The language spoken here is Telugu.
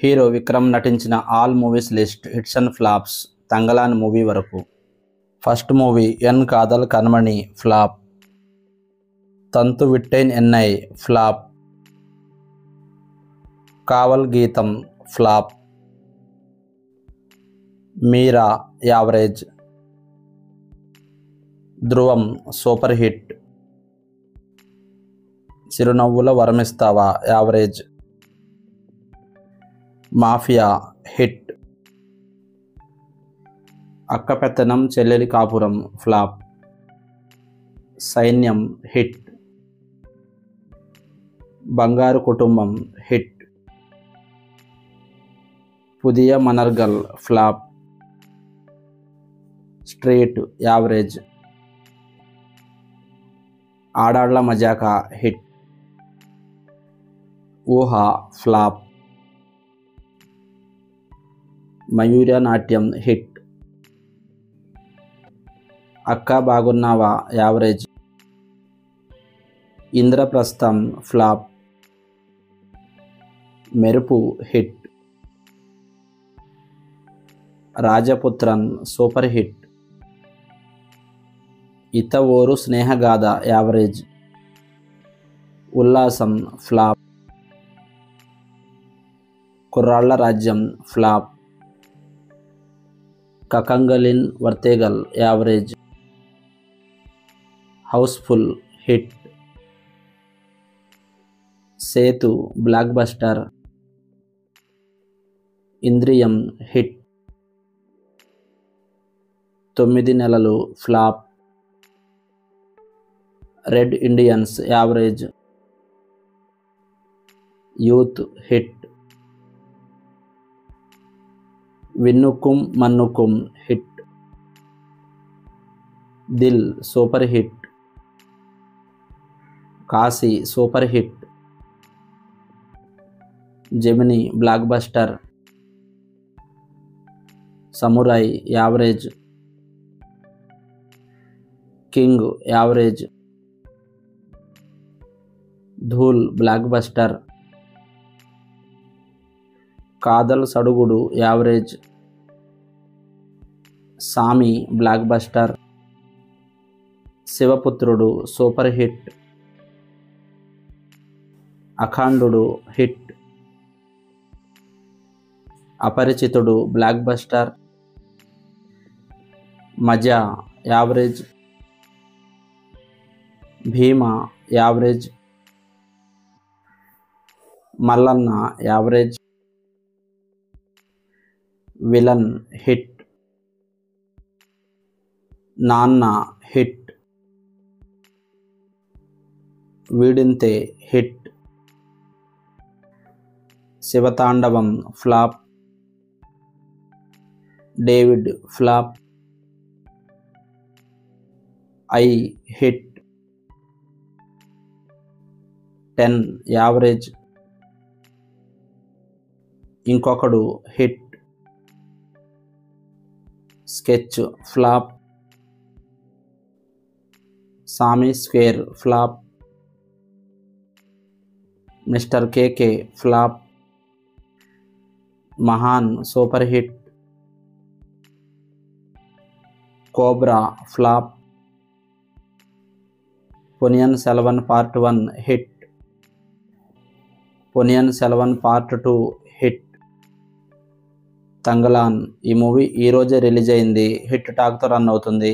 హీరో విక్రమ్ నటించిన all movies list hits and flops Thangalaan movie వరకు. First movie En Kadhal Kanmani flop. Thanthu Vittaen Ennai flop. Kaval Geetham flop. Meera average. Dhruvam super hit. Chirunavvula Varamistava average. Mafia hit. Akkapettanam Chellelli Kapuram flop. Sainyam hit. Bangaru Kutumbam hit. Pudhiya Mannargal flop. Street average. Aadalla Majaka hit. Ooha flop. Mayura Natyam hit. Akka Bagunnava average. Indraprastham flop. Merupu hit. Rajaputhran super hit. Itha Oru స్నేహగాథ average. Ullasam flop. Kurralla Rajyam flop. Kangalin Varthaigal average. Housefull hit. Sethu blockbuster. Indriyam hit. 9 Nelalu flop. Red Indians average. Youth hit. Vinnukkum Mannukkum hit. Dil super hit. Kasi super hit. Gemini blockbuster. Samurai average. King average. Dhool blockbuster. Kadhal Sadugudu average. Saamy blockbuster. Sivaputhrudu super hit. Akhandudu hit. Aparichitudu blockbuster. Majaa average. Bheema average. Mallanna average. Villain hit. Nanna hit. Veedinthe hit. Shivatandavam flop. David flop. I hit. 10 average. ఇంకొకడు హిట్. Sketch flop. సామి స్క్వేర్ ఫ్లాప్. మిస్టర్ కేకే ఫ్లాప్. మహాన్ super hit. Cobra flop. Ponniyin Selvan part 1 hit. Ponniyin Selvan part 2 hit. Thangalaan ఈ మూవీ ఈరోజే రిలీజ్ అయింది. హిట్ టాక్తో రన్ అవుతుంది.